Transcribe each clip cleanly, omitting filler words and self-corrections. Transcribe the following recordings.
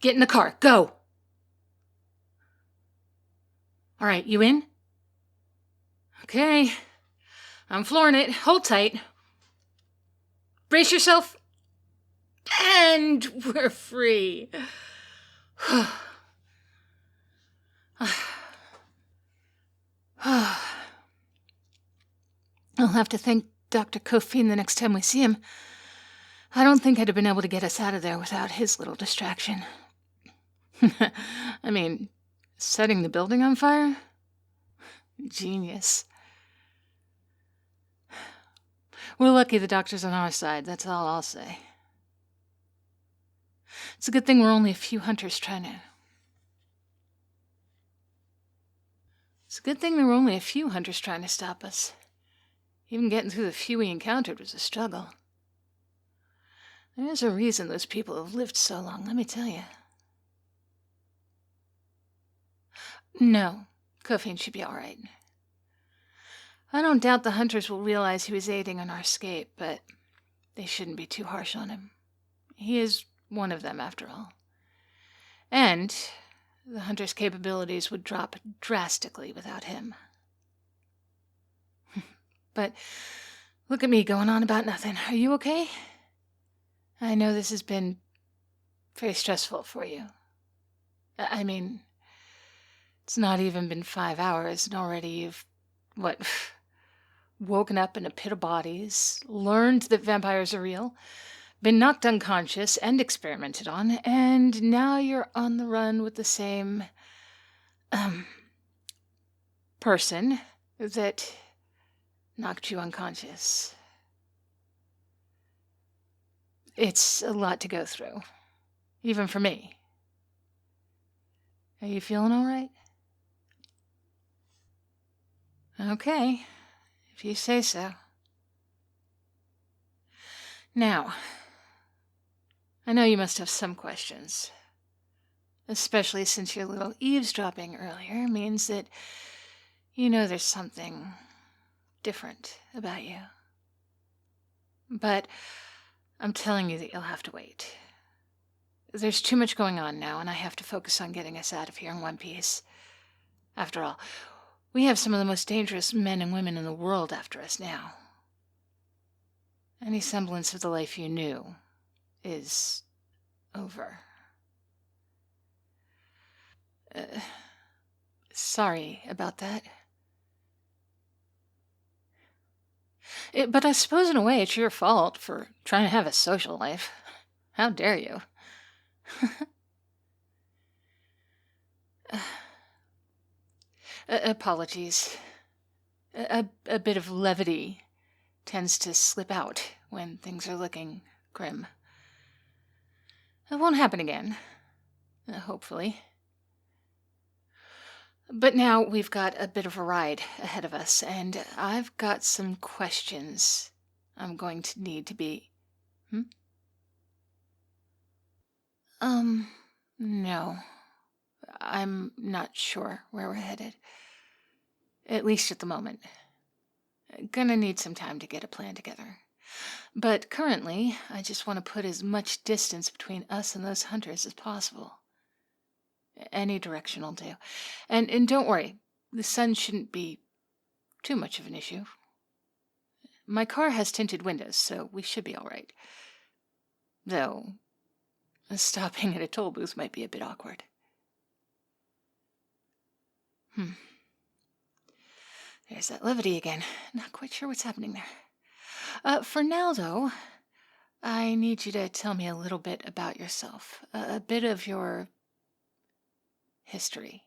Get in the car. Go! All right, you in? Okay. I'm flooring it. Hold tight. Brace yourself. And we're free. I'll have to thank Dr. Kofin the next time we see him. I don't think I'd have been able to get us out of there without his little distraction. I mean, setting the building on fire? Genius. We're lucky the doctor's on our side, that's all I'll say. It's a good thing we're only a few hunters trying to... stop us. Even getting through the few we encountered was a struggle. There's a reason those people have lived so long, let me tell you. No, Kofin should be all right. I don't doubt the hunters will realize he was aiding in our escape, but they shouldn't be too harsh on him. He is one of them, after all. And the hunter's capabilities would drop drastically without him. But look at me going on about nothing. Are you okay? I know this has been very stressful for you. I mean, it's not even been 5 hours, and already you've, woken up in a pit of bodies, learned that vampires are real, been knocked unconscious and experimented on, and now you're on the run with the same, person that knocked you unconscious. It's a lot to go through, even for me. Are you feeling all right? Okay, if you say so. Now, I know you must have some questions, especially since your little eavesdropping earlier means that you know there's something different about you. But I'm telling you that you'll have to wait. There's too much going on now, and I have to focus on getting us out of here in one piece. After all, we have some of the most dangerous men and women in the world after us now. Any semblance of the life you knew is over. Sorry about that. But I suppose in a way it's your fault for trying to have a social life. How dare you? Apologies. A bit of levity tends to slip out when things are looking grim. It won't happen again. Hopefully. But now we've got a bit of a ride ahead of us, and I've got some questions I'm going to need to be... No. I'm not sure where we're headed. At least at the moment. Gonna need some time to get a plan together. But currently, I just want to put as much distance between us and those hunters as possible. Any direction will do. And don't worry, the sun shouldn't be too much of an issue. My car has tinted windows, so we should be all right. Though, stopping at a toll booth might be a bit awkward. There's that levity again. Not quite sure what's happening there. For now, though, I need you to tell me a little bit about yourself. A bit of your history.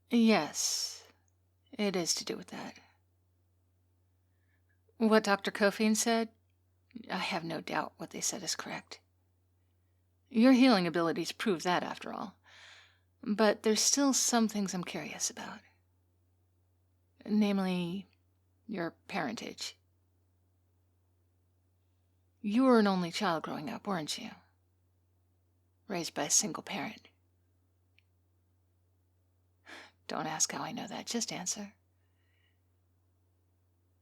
Yes, it is to do with that. What Dr. Kofin said, I have no doubt what they said is correct. Your healing abilities prove that, after all. But there's still some things I'm curious about. Namely, your parentage. You were an only child growing up, weren't you? Raised by a single parent. Don't ask how I know that, just answer.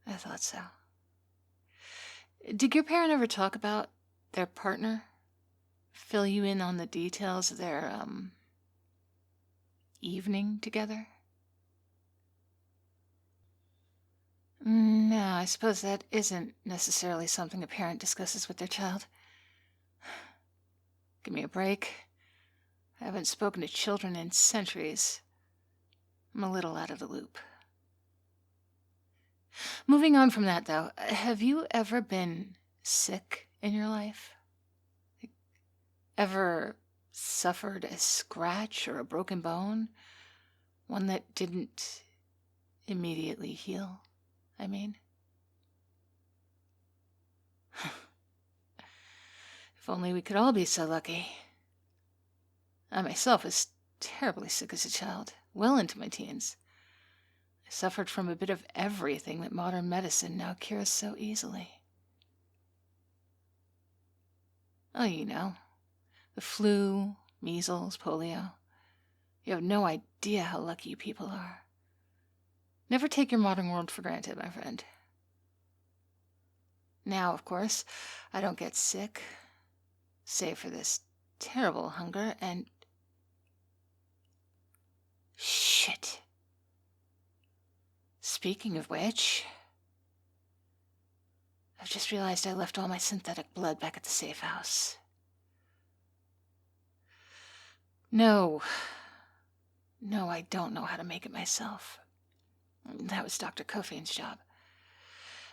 I thought so. Did your parent ever talk about their partner? fill you in on the details of their, evening together? No, I suppose that isn't necessarily something a parent discusses with their child. Give me a break. I haven't spoken to children in centuries. I'm a little out of the loop. Moving on from that, though, have you ever been sick in your life? Ever suffered a scratch or a broken bone? One that didn't immediately heal, I mean? If only we could all be so lucky. I myself was terribly sick as a child, well into my teens. I suffered from a bit of everything that modern medicine now cures so easily. Oh, you know, the flu, measles, polio. You have no idea how lucky you people are. Never take your modern world for granted, my friend. Now, of course, I don't get sick, save for this terrible hunger and... Shit. Speaking of which, I've just realized I left all my synthetic blood back at the safe house. No, I don't know how to make it myself. That was Dr. Kofein's job.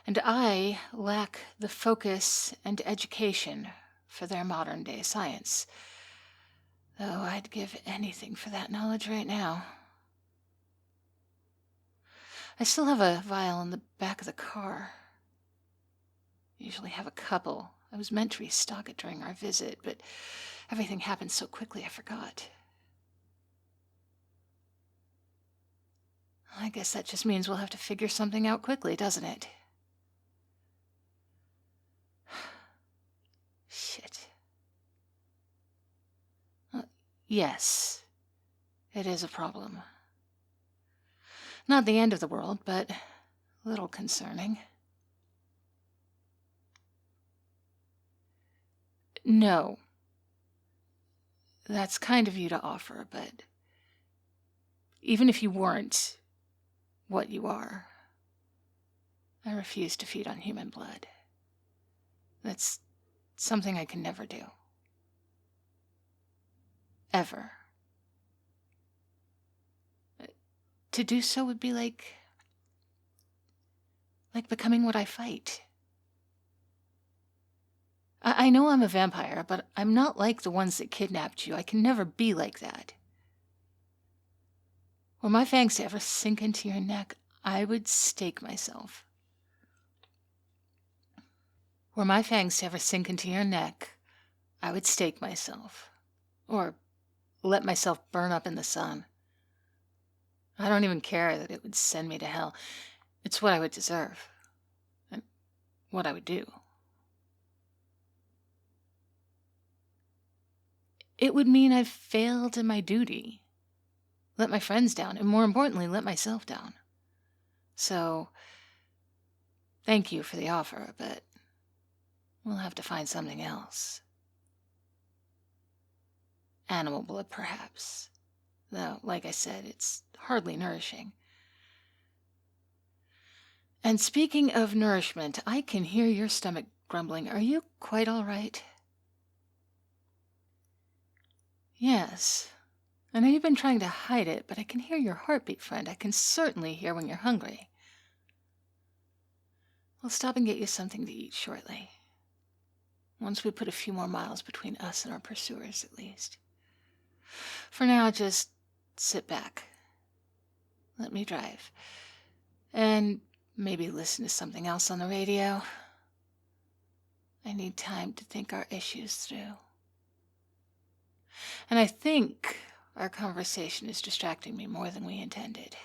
And I lack the focus and education for their modern-day science, though I'd give anything for that knowledge right now. I still have a vial in the back of the car. Usually have a couple. I was meant to restock it during our visit, but everything happened so quickly I forgot. I guess that just means we'll have to figure something out quickly, doesn't it? Shit. Yes, it is a problem. Not the end of the world, but a little concerning. No. That's kind of you to offer, but even if you weren't what you are, I refuse to feed on human blood. That's something I can never do. Ever. To do so would be like becoming what I fight. I know I'm a vampire, but I'm not like the ones that kidnapped you. I can never be like that. Were my fangs to ever sink into your neck, I would stake myself. Were my fangs to ever sink into your neck, I would stake myself. Or let myself burn up in the sun. I don't even care that it would send me to hell. It's what I would deserve. And what I would do. It would mean I've failed in my duty. Let my friends down, and more importantly, let myself down. So, thank you for the offer, but we'll have to find something else. Animal blood, perhaps. Though, like I said, it's hardly nourishing. And speaking of nourishment, I can hear your stomach grumbling. Are you quite all right? Yes. I know you've been trying to hide it, but I can hear your heartbeat, friend. I can certainly hear when you're hungry. I'll stop and get you something to eat shortly. Once we put a few more miles between us and our pursuers, at least. For now, just sit back. Let me drive. And maybe listen to something else on the radio. I need time to think our issues through. And I think our conversation is distracting me more than we intended.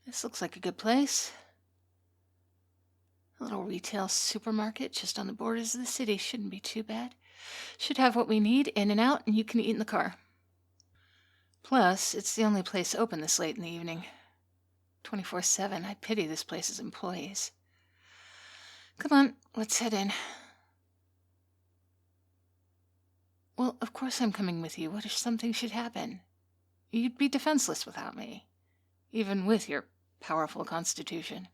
This looks like a good place. A little retail supermarket just on the borders of the city shouldn't be too bad. Should have what we need in and out, and you can eat in the car. Plus, it's the only place open this late in the evening. 24/7. I pity this place's employees. Come on, let's head in. Well, of course I'm coming with you. What if something should happen? You'd be defenseless without me, even with your powerful constitution.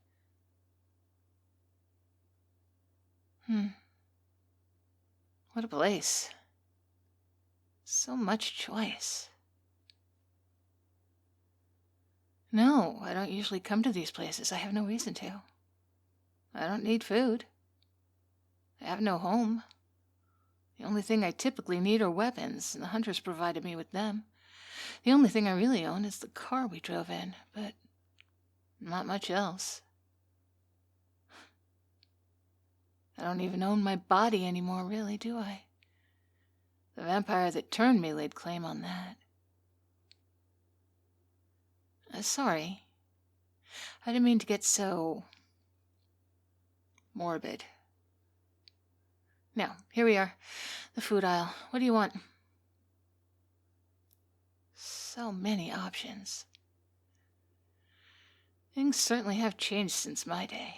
What a place. So much choice. No, I don't usually come to these places. I have no reason to. I don't need food. I have no home. The only thing I typically need are weapons, and the hunters provided me with them. The only thing I really own is the car we drove in, but not much else. I don't even own my body anymore, really, do I? The vampire that turned me laid claim on that. Sorry. I didn't mean to get so morbid. Now, here we are. The food aisle. What do you want? So many options. Things certainly have changed since my day.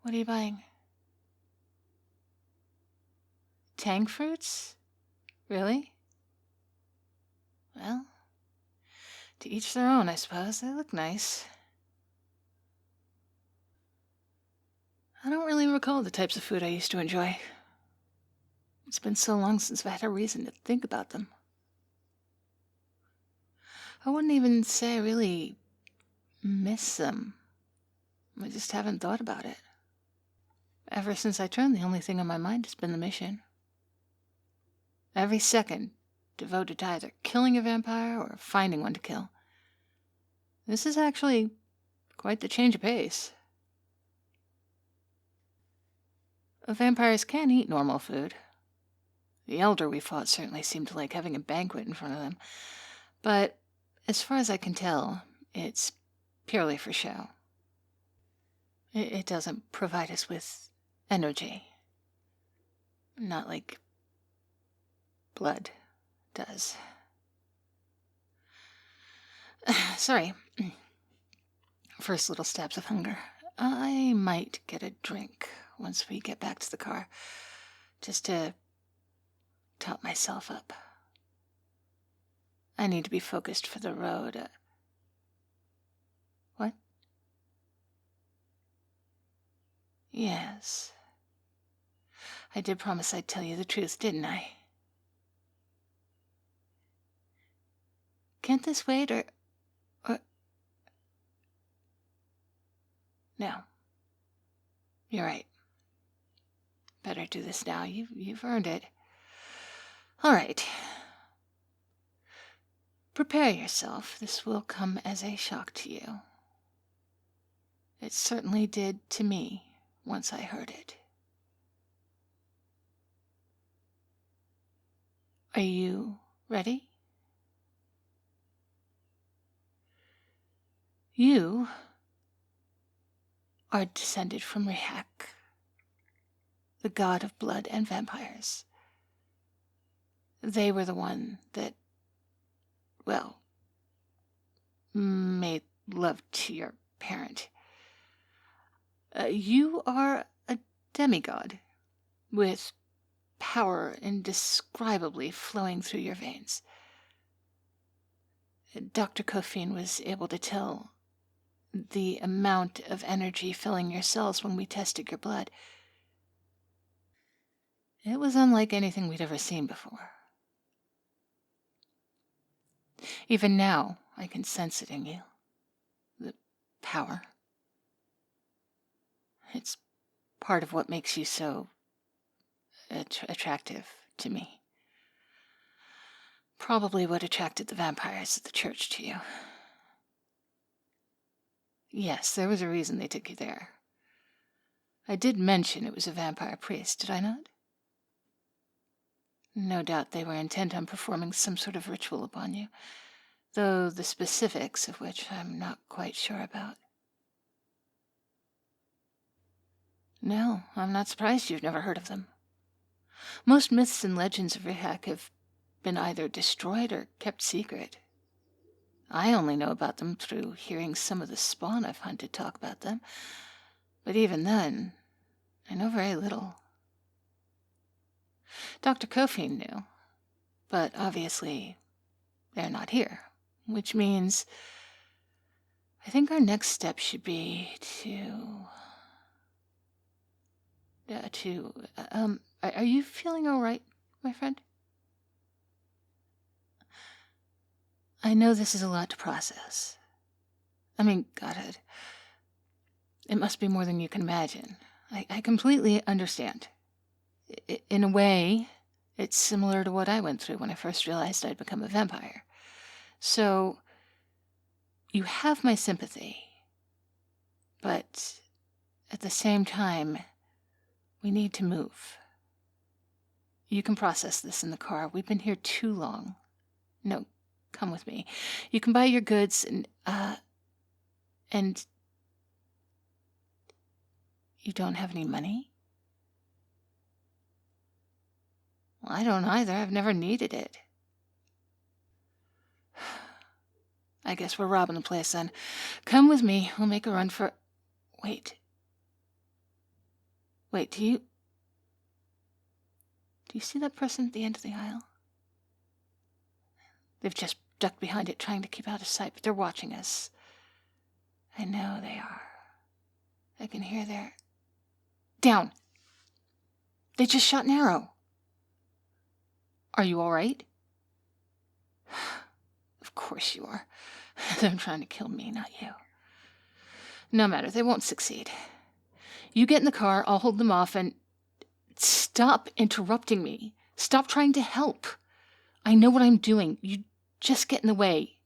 What are you buying? Tang fruits? Really? Well, to each their own, I suppose. They look nice. I don't really recall the types of food I used to enjoy. It's been so long since I've had a reason to think about them. I wouldn't even say I really miss them. I just haven't thought about it. Ever since I turned, the only thing on my mind has been the mission. Every second devoted to either killing a vampire or finding one to kill. This is actually quite the change of pace. Vampires can eat normal food. The elder we fought certainly seemed to like having a banquet in front of them. But as far as I can tell, it's purely for show. It doesn't provide us with energy. Not like blood does. Sorry. First little stabs of hunger. I might get a drink once we get back to the car, just to top myself up. I need to be focused for the road. What? Yes. I did promise I'd tell you the truth, didn't I? Can't this wait, or... No. You're right. Better do this now. You've earned it. All right. Prepare yourself. This will come as a shock to you. It certainly did to me once I heard it. Are you ready? You are descended from Rehak, the god of blood and vampires. They were the one that, well, made love to your parent. You are a demigod with power indescribably flowing through your veins. Dr. Kofin was able to tell the amount of energy filling your cells when we tested your blood. It was unlike anything we'd ever seen before. Even now, I can sense it in you. The power. It's part of what makes you so attractive to me. Probably what attracted the vampires at the church to you. Yes, there was a reason they took you there. I did mention it was a vampire priest, did I not? No doubt they were intent on performing some sort of ritual upon you, though the specifics of which I'm not quite sure about. No, I'm not surprised you've never heard of them. Most myths and legends of Rehak have been either destroyed or kept secret. I only know about them through hearing some of the spawn I've hunted talk about them. But even then, I know very little. Dr. Kofi knew, but obviously they're not here, which means I think our next step should be are you feeling all right, my friend? I know this is a lot to process. I mean, God, it must be more than you can imagine. I completely understand. In a way, it's similar to what I went through when I first realized I'd become a vampire. So, you have my sympathy. But at the same time, we need to move. You can process this in the car. We've been here too long. No, come with me. You can buy your goods and you don't have any money? Well, I don't either. I've never needed it. I guess we're robbing the place then. Come with me. We'll make a run for... Wait, do you see that person at the end of the aisle? They've just ducked behind it trying to keep out of sight, but they're watching us. I know they are. I can hear their... Down! They just shot an arrow. Are you all right? Of course you are. They're trying to kill me, not you. No matter, they won't succeed. You get in the car, I'll hold them off, and... Stop interrupting me. Stop trying to help. I know what I'm doing. You just get in the way.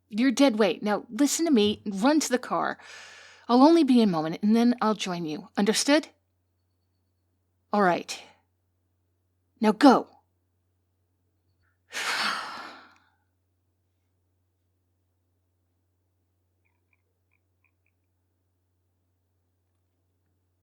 You're dead weight. Now listen to me. Run to the car. I'll only be a moment, and then I'll join you. Understood? All right. Now go.